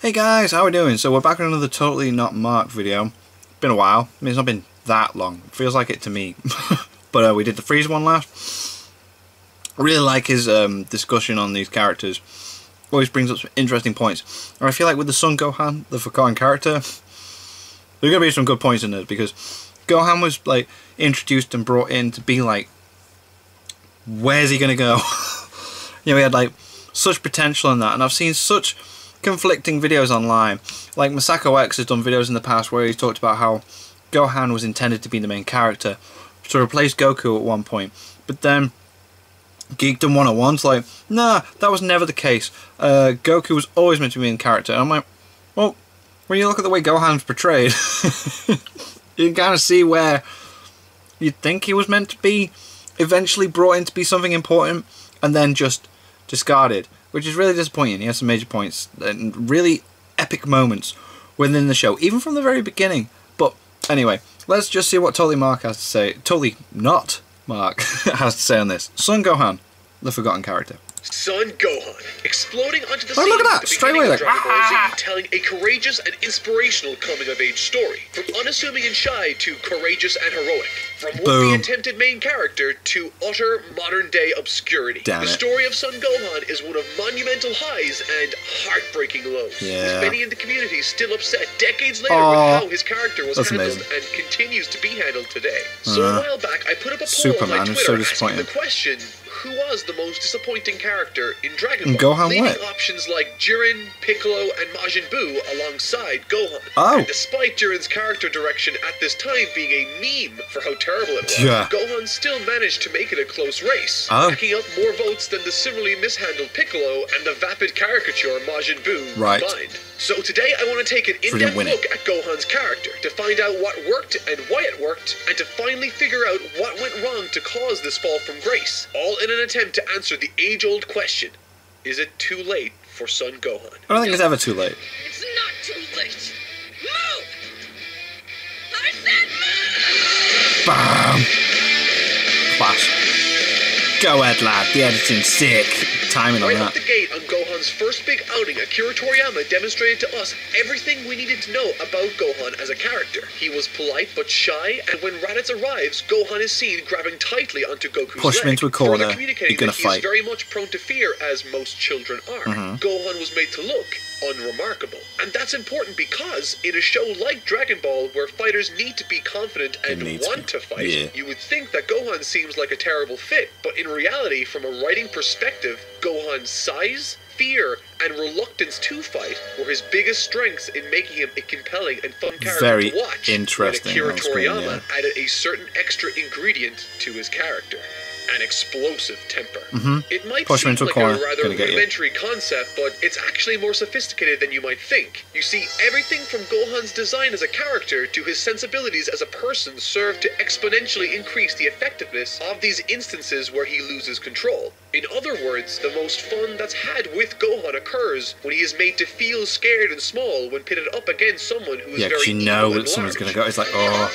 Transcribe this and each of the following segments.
Hey guys, how are we doing? So we're back on another Totally Not Mark video. Been a while. I mean, it's not been that long. It feels like it to me. But we did the Freeze one last. I really like his discussion on these characters. Always brings up some interesting points. And I feel like with the Son Gohan, the forgotten character, there's going to be some good points in this, because Gohan was like introduced and brought in to be like, where's he going to go? You know, he had like such potential in that, and I've seen such conflicting videos online. Like Masako X has done videos in the past where he's talked about how Gohan was intended to be the main character to replace Goku at one point, but then Geekdom 101's like, nah, that was never the case. Goku was always meant to be the main character. And I'm like, well, when you look at the way Gohan's portrayed, you can kind of see where you'd think he was meant to be eventually brought in to be something important and then just discarded, which is really disappointing. He has some major points and really epic moments within the show, even from the very beginning. But anyway, let's just see what Totally Mark has to say. Totally not Mark has to say on this. Son Gohan, the forgotten character. Son Gohan, exploding onto the Oh, scene look at that! at the Straight beginning away, of like, Dragon Ball Z, telling a courageous and inspirational coming-of-age story. From unassuming and shy to courageous and heroic. From would-be attempted main character to utter modern-day obscurity. Damn the it. story of Son Gohan is one of monumental highs and heartbreaking lows. Yeah. With many in the community still upset decades later Aww. with how his character was That's handled amazing. and continues to be handled today. So a while back, I put up a poll Superman on my is so Twitter asking disappointing. the question, who was the most disappointing character in Dragon Ball? Gohan leaving what? options like Jiren, Piccolo, and Majin Buu alongside Gohan. Oh. And despite Jiren's character direction at this time being a meme for how terrible it was, Yeah. Gohan still managed to make it a close race, Oh. racking up more votes than the similarly mishandled Piccolo and the vapid caricature Majin Buu Right. combined. So today I want to take an in-depth win it. look at Gohan's character to find out what worked and why it worked, and to finally figure out what went wrong to cause this fall from grace, all in an attempt to answer the age-old question, is it too late for Son Gohan? I don't think it's ever too late. It's not too late. Move! I said move! Bam! Class. Go ahead, lad. The editing's sick. Timing on Right that. out the gate on Gohan's first big outing, Akira Toriyama demonstrated to us everything we needed to know about Gohan as a character. He was polite but shy, and when Raditz arrives, Gohan is seen grabbing tightly onto Goku's Push him leg, into a corner, further communicating you're gonna that he fight. is very much prone to fear, as most children are. Gohan was made to look unremarkable. And that's important because in a show like Dragon Ball, where fighters need to be confident and need to want be. to fight, Yeah. you would think that Gohan seems like a terrible fit, but in reality, from a writing perspective, Gohan's size, fear, and reluctance to fight were his biggest strengths in making him a compelling and fun character Very to watch. interesting When Akira on screen, Toriyama yeah. added a certain extra ingredient to his character. An explosive temper. It might Push him seem into a like corner, a rather gonna get you. rudimentary concept, but it's actually more sophisticated than you might think. You see, everything from Gohan's design as a character to his sensibilities as a person serve to exponentially increase the effectiveness of these instances where he loses control. In other words, the most fun that's had with Gohan occurs when he is made to feel scared and small when pitted up against someone who is Yeah, very because you evil know and that someone's large. going to go. It's like, oh.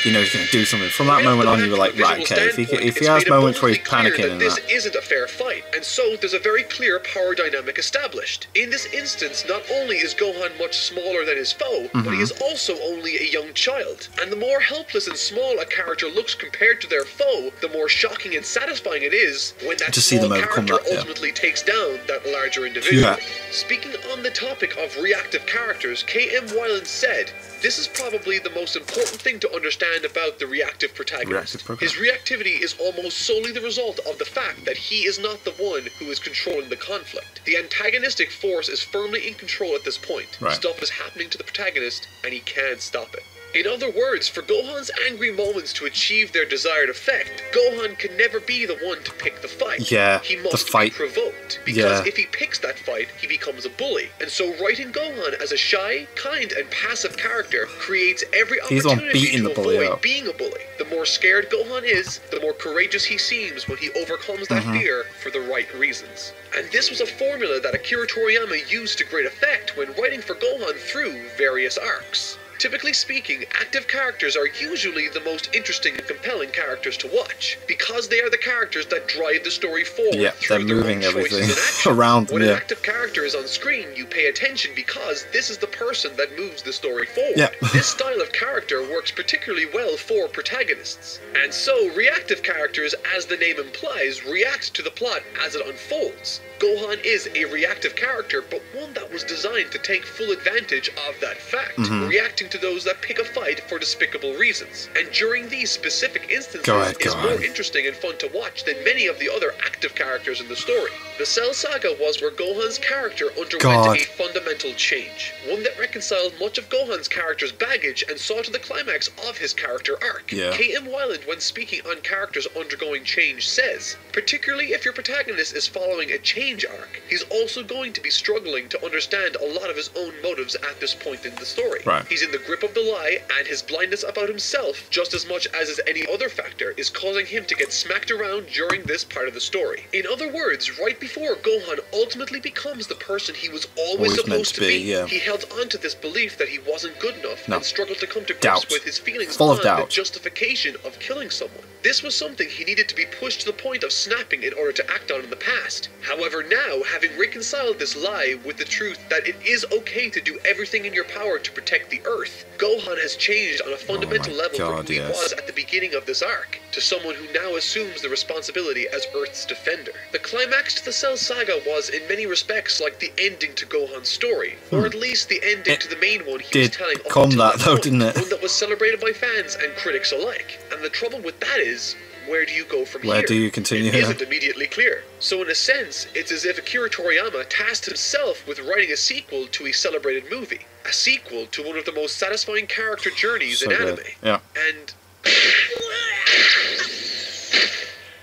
You know he's going to do something. From that moment on, you were like, right, okay. If he has moments where he's panicking and this that. isn't a fair fight, and so there's a very clear power dynamic established. In this instance, not only is Gohan much smaller than his foe, but he is also only a young child. And the more helpless and small a character looks compared to their foe, the more shocking and satisfying it is when that To see them small overcome character that, yeah. ultimately takes down that larger individual. Yeah. Speaking on the topic of reactive characters, K.M. Weiland said, "This is probably the most important thing to understand about the reactive protagonist. His reactivity is almost solely the result of the fact that he is not the one who is controlling the conflict. The antagonistic force is firmly in control at this point. Right. Stuff is happening to the protagonist, and he can't stop it. In other words, for Gohan's angry moments to achieve their desired effect, Gohan can never be the one to pick the fight. Yeah, he the must fight. be provoked, because Yeah. if he picks that fight, he becomes a bully. And so writing Gohan as a shy, kind, and passive character creates every He's the one opportunity beating to the bully avoid up. being a bully. The more scared Gohan is, the more courageous he seems when he overcomes that fear for the right reasons. And this was a formula that Akira Toriyama used to great effect when writing for Gohan through various arcs. Typically speaking, active characters are usually the most interesting and compelling characters to watch, because they are the characters that drive the story forward through they're their moving own choices everything and actions. around them, When an active character is on screen, you pay attention because this is the person that moves the story forward. This style of character works particularly well for protagonists. And so, reactive characters, as the name implies, react to the plot as it unfolds. Gohan is a reactive character, but one that was designed to take full advantage of that fact, reacting to those that pick a fight for despicable reasons. And during these specific instances, is more interesting and fun to watch than many of the other active characters in the story. The Cell Saga was where Gohan's character underwent a fundamental change, one that reconciled much of Gohan's character's baggage and saw to the climax of his character arc. K.M. Weiland, when speaking on characters undergoing change, says, particularly if your protagonist is following a change arc, he's also going to be struggling to understand a lot of his own motives at this point in the story. He's in the grip of the lie, and his blindness about himself, just as much as any other factor, is causing him to get smacked around during this part of the story. In other words, right before Gohan ultimately becomes the person he was always supposed to be, he held on to this belief that he wasn't good enough and struggled to come to grips with his feelings on the justification of killing someone. This was something he needed to be pushed to the point of snapping in order to act on in the past. However, now, having reconciled this lie with the truth that it is okay to do everything in your power to protect the Earth, Gohan has changed on a fundamental level from who he was at the beginning of this arc, to someone who now assumes the responsibility as Earth's defender. The climax to the Cell Saga was, in many respects, like the ending to Gohan's story, or at least the ending to the main one he was telling up until that point, one that was celebrated by fans and critics alike. And the trouble with that is, where do you go from here? Where do you continue? It isn't immediately clear. So in a sense, it's as if Akira Toriyama tasked himself with writing a sequel to a celebrated movie. A sequel to one of the most satisfying character journeys in anime. And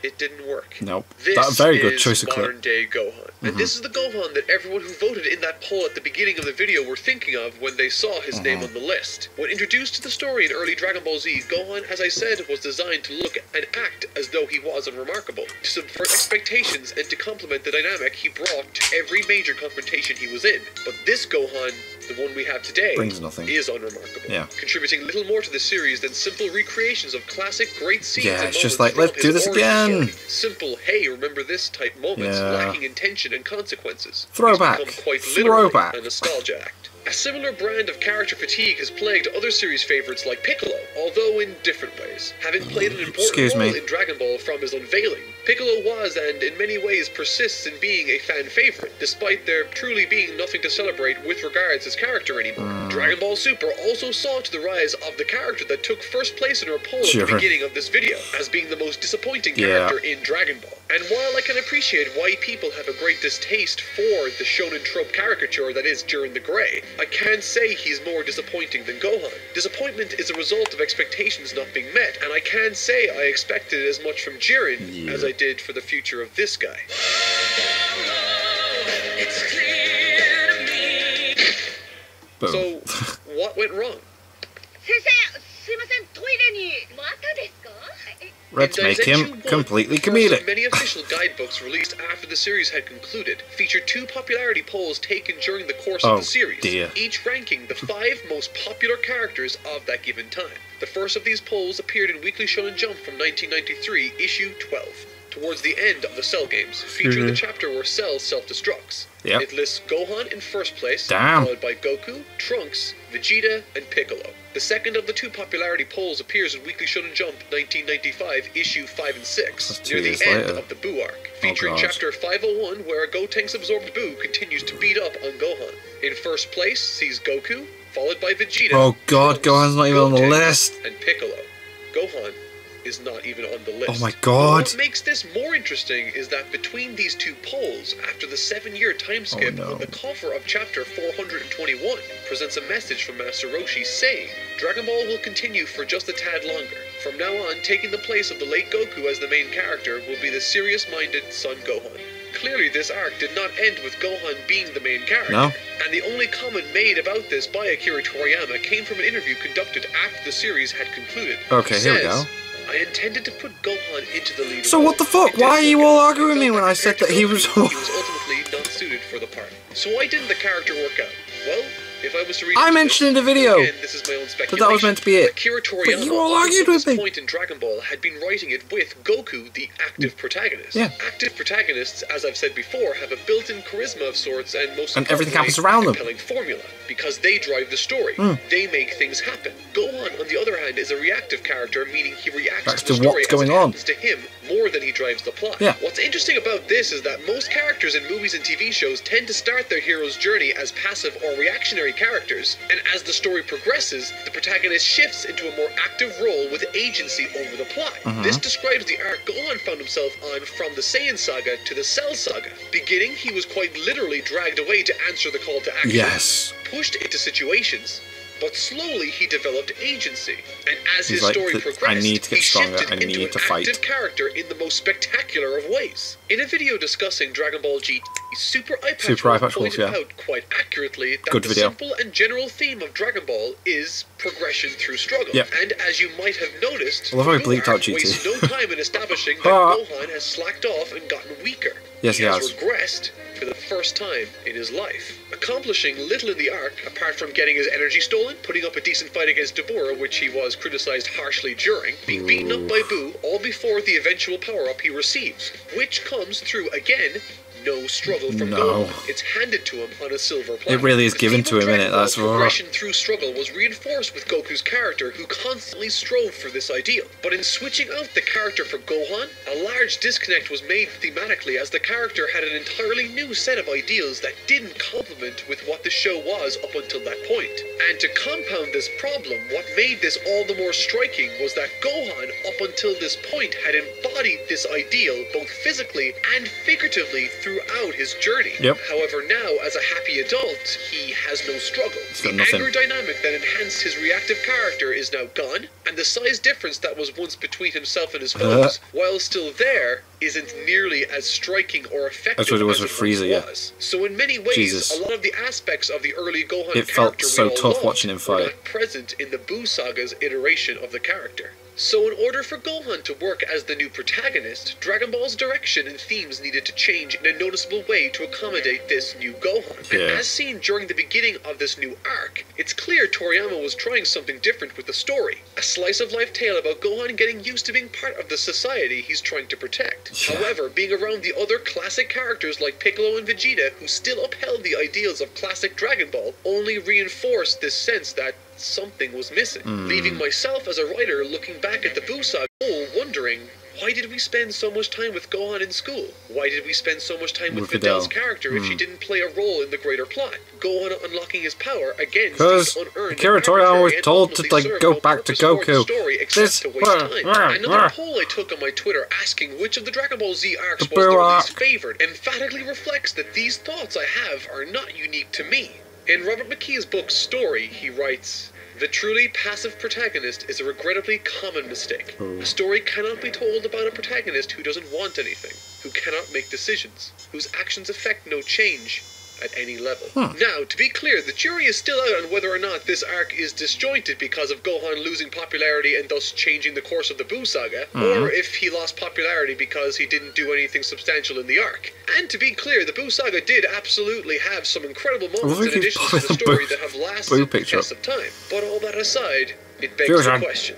it didn't work. Nope. This very good choice of clip. Modern day Gohan. And this is the Gohan that everyone who voted in that poll at the beginning of the video were thinking of when they saw his name on the list. When introduced to the story in early Dragon Ball Z, Gohan, as I said, was designed to look and act as though he was unremarkable, to subvert expectations and to complement the dynamic he brought to every major confrontation he was in. But this Gohan, the one we have today, is unremarkable, contributing little more to the series than simple recreations of classic great scenes and moments. It's just like, let's do this again. Simple, hey, remember this type moments, lacking intention and consequences. Throwback. Quite literally a nostalgia act. A similar brand of character fatigue has plagued other series favorites like Piccolo, although in different ways. Having played an important role in Dragon Ball from his unveiling, Piccolo was, and in many ways persists in being, a fan favorite, despite there truly being nothing to celebrate with regards his character anymore. Dragon Ball Super also saw to the rise of the character that took first place in our poll at the beginning of this video, as being the most disappointing character in Dragon Ball. And while I can appreciate why people have a great distaste for the shonen trope caricature that is Jiren the Grey, I can't say he's more disappointing than Gohan. Disappointment is a result of expectations not being met, and I can't say I expected as much from Jiren as I did for the future of this guy. It's clear to me. So, what went wrong? Let's make him completely comedic. Many official guidebooks released after the series had concluded featured 2 popularity polls taken during the course of the series, each ranking the 5 most popular characters of that given time. The first of these polls appeared in Weekly Shonen Jump from 1993, issue 12, towards the end of the Cell games, featuring the chapter where Cell self-destructs. It lists Gohan in first place, followed by Goku, Trunks, Vegeta, and Piccolo. The second of the 2 popularity polls appears in Weekly Shonen Jump 1995, issue 5 and 6, near the end of the Buu arc, featuring chapter 501 where a Gotenks-absorbed Buu continues to beat up on Gohan. In first place sees Goku, followed by Vegeta. Oh god, Gohan's not even on the list. And Piccolo. Gohan is not even on the list. Oh my god. What makes this more interesting is that between these 2 polls, after the 7-year time skip, the cover of chapter 421 presents a message from Master Roshi saying, Dragon Ball will continue for just a tad longer. From now on, taking the place of the late Goku as the main character will be the serious-minded son Gohan. Clearly, this arc did not end with Gohan being the main character. And the only comment made about this by Akira Toriyama came from an interview conducted after the series had concluded. Okay, here we go. I intended to put Gohan into the lead. So what the fuck? Why are you all arguing with me when I said that he was... he was ultimately not suited for the part. So why didn't the character work out? Well, If I was to read I into mentioned in this, the video again, this is my own speculation, that was meant to be it. Akira But Toriyama, you all up argued until with this me. point in Dragon Ball, had been writing it with Goku, the active protagonist. Yeah. Active protagonists, as I've said before, have a built-in charisma of sorts and most And everything importantly, happens around them. a compelling formula, because they drive the story. They make things happen. Gohan, on the other hand, is a reactive character, meaning he reacts to the story what's going as it on. happens to him more than he drives the plot. Yeah. What's interesting about this is that most characters in movies and TV shows tend to start their hero's journey as passive or reactionary characters, and as the story progresses, the protagonist shifts into a more active role with agency over the plot. This describes the arc Gohan found himself on from the Saiyan saga to the Cell saga. Beginning, he was quite literally dragged away to answer the call to action. Yes. Pushed into situations. But slowly he developed agency, and as He's his like, story I progressed, need to get he stronger, shifted I into need an to fight. active character in the most spectacular of ways. In a video discussing Dragon Ball GT, Super Eye Patch pointed out quite accurately that the simple and general theme of Dragon Ball is progression through struggle. Yep. And as you might have noticed, I love how he bleeped out GT. wastes no time in establishing that Gohan has slacked off and gotten weaker. Yes, he has has. regressed for the first time in his life, accomplishing little in the arc apart from getting his energy stolen, putting up a decent fight against Dabura, which he was criticized harshly during, being beaten up by Boo, all before the eventual power-up he receives, which comes through, again, no struggle from Gohan. It's handed to him on a silver platter. It really is given to him, innit? That's progression through struggle was reinforced with Goku's character, who constantly strove for this ideal. But in switching out the character for Gohan, a large disconnect was made thematically, as the character had an entirely new set of ideals that didn't complement with what the show was up until that point. And to compound this problem, what made this all the more striking was that Gohan, up until this point, had embodied this ideal both physically and figuratively throughout his journey. However, now, as a happy adult, he has no struggle. The anger dynamic that enhanced his reactive character is now gone, and the size difference that was once between himself and his foes, while still there, isn't nearly as striking or effective That's what it was as with it Frieza, once was. So in many ways, a lot of the aspects of the early Gohan it felt character so we all tough loved watching him were fight. not present in the Buu Saga's iteration of the character. So in order for Gohan to work as the new protagonist, Dragon Ball's direction and themes needed to change in a noticeable way to accommodate this new Gohan. And as seen during the beginning of this new arc, it's clear Toriyama was trying something different with the story. A slice-of-life tale about Gohan getting used to being part of the society he's trying to protect. However, being around the other classic characters like Piccolo and Vegeta, who still upheld the ideals of classic Dragon Ball, only reinforced this sense that something was missing, leaving myself as a writer looking back at the Buu Saga, wondering, why did we spend so much time with Gohan in school? Why did we spend so much time with Videl's character if she didn't play a role in the greater plot? Gohan unlocking his power, again, because Akira Toriyama was told to go back to Goku. This to waste time. Another poll I took on my Twitter asking which of the Dragon Ball Z arcs was their least favorite emphatically reflects that these thoughts I have are not unique to me. In Robert McKee's book Story, he writes, "The truly passive protagonist is a regrettably common mistake. A story cannot be told about a protagonist who doesn't want anything, who cannot make decisions, whose actions affect no change at any level." Now, to be clear, the jury is still out on whether or not this arc is disjointed because of Gohan losing popularity and thus changing the course of the Buu Saga, or if he lost popularity because he didn't do anything substantial in the arc. And to be clear, the Buu Saga did absolutely have some incredible moments in addition to the story that have lasted the test of time. But all that aside, it begs the question,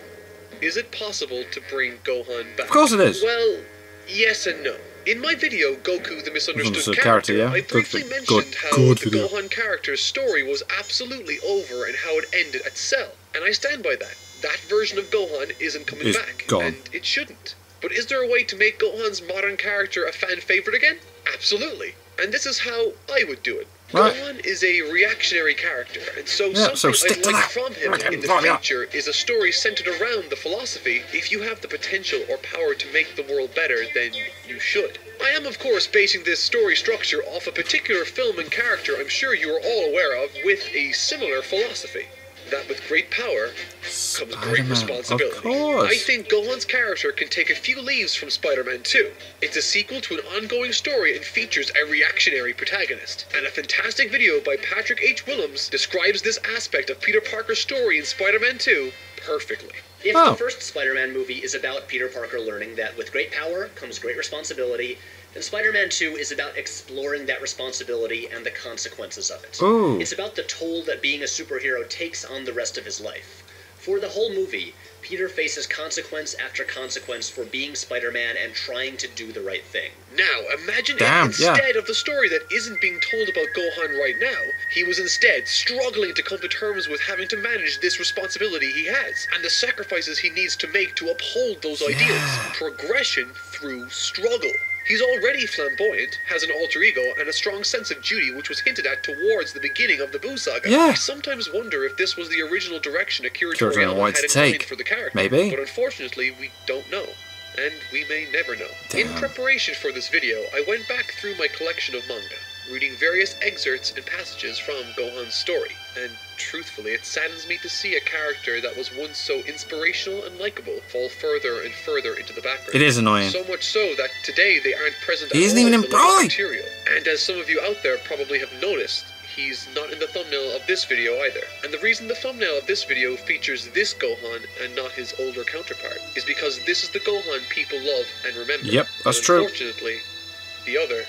is it possible to bring Gohan back? Of course it is. Well, yes and no. In my video, Goku the Misunderstood Character, I briefly mentioned how the Gohan character's story was absolutely over and how it ended at Cell. And I stand by that. That version of Gohan isn't coming back. And it shouldn't. But is there a way to make Gohan's modern character a fan favorite again? Absolutely. And this is how I would do it. Gohan is a reactionary character, and so something I'd like from him in the future is a story centered around the philosophy, if you have the potential or power to make the world better, then you should. I am, of course, basing this story structure off a particular film and character I'm sure you are all aware of with a similar philosophy. That with great power comes great responsibility. I think Gohan's character can take a few leaves from Spider-Man 2. It's a sequel to an ongoing story and features a reactionary protagonist. And a fantastic video by Patrick H. Willems describes this aspect of Peter Parker's story in Spider-Man 2 perfectly. If the first Spider-Man movie is about Peter Parker learning that with great power comes great responsibility, then Spider-Man 2 is about exploring that responsibility and the consequences of it. Ooh. It's about the toll that being a superhero takes on the rest of his life. For the whole movie, Peter faces consequence after consequence for being Spider-Man and trying to do the right thing. Now, imagine if instead of the story that isn't being told about Gohan right now, he was instead struggling to come to terms with having to manage this responsibility he has, and the sacrifices he needs to make to uphold those ideals. Progression through struggle. He's already flamboyant, has an alter ego, and a strong sense of duty, which was hinted at towards the beginning of the Boo Saga. I sometimes wonder if this was the original direction Akira Toriyama had in mind for the character. Maybe. But unfortunately, we don't know. And we may never know. In preparation for this video, I went back through my collection of manga, reading various excerpts and passages from Gohan's story. And truthfully, it saddens me to see a character that was once so inspirational and likable fall further and further into the background. It is annoying. So much so that today they aren't present at all isn't even in in the list material. And as some of you out there probably have noticed, he's not in the thumbnail of this video either. And the reason the thumbnail of this video features this Gohan and not his older counterpart is because this is the Gohan people love and remember. Yep, that's true. Unfortunately, the other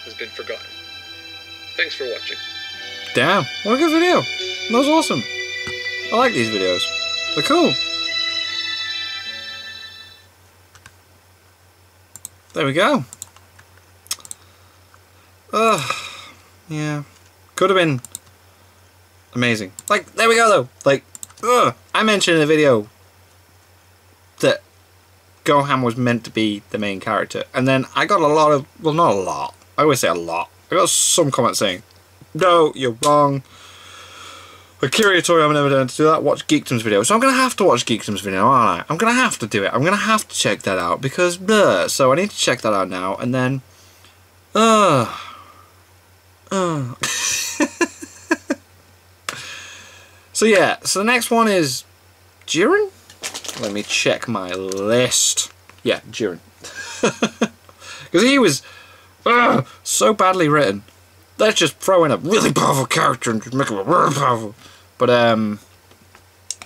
has been forgotten. Thanks for watching. Damn, what a good video. That was awesome. I like these videos. They're cool. There we go. Yeah. Could have been amazing. Like, there we go though. Like, I mentioned in the video that Gohan was meant to be the main character. And then I got a lot of, well, not a lot. I always say a lot. I got some comments saying, no, you're wrong. Akira Toriyama never done to do that. Watch Geekdom's video. So I'm going to have to watch Geekdom's video, aren't I? I'm going to have to do it. I'm going to have to check that out because, so I need to check that out now. And then, so yeah, so the next one is Jiren? Let me check my list. Yeah, Jiren. Because he was so badly written. Let's just throw in a really powerful character and just make him really powerful. But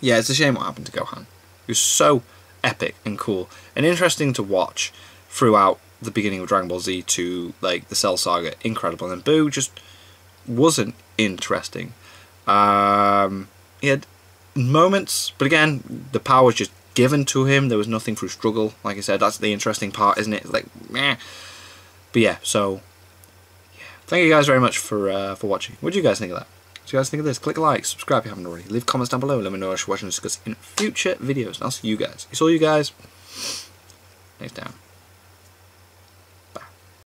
yeah, it's a shame what happened to Gohan. He was so epic and cool and interesting to watch throughout the beginning of Dragon Ball Z to like the Cell Saga. Incredible. And Boo just wasn't interesting. He had moments, but again, the power was just given to him. There was nothing through struggle. Like I said, that's the interesting part, isn't it? Like, meh. But yeah, so yeah. Thank you guys very much for watching. What do you guys think of that? What do you guys think of this? Click like, subscribe if you haven't already. Leave comments down below. Let me know what you're watching and discuss in future videos. And I'll see you guys. It's all you guys next time.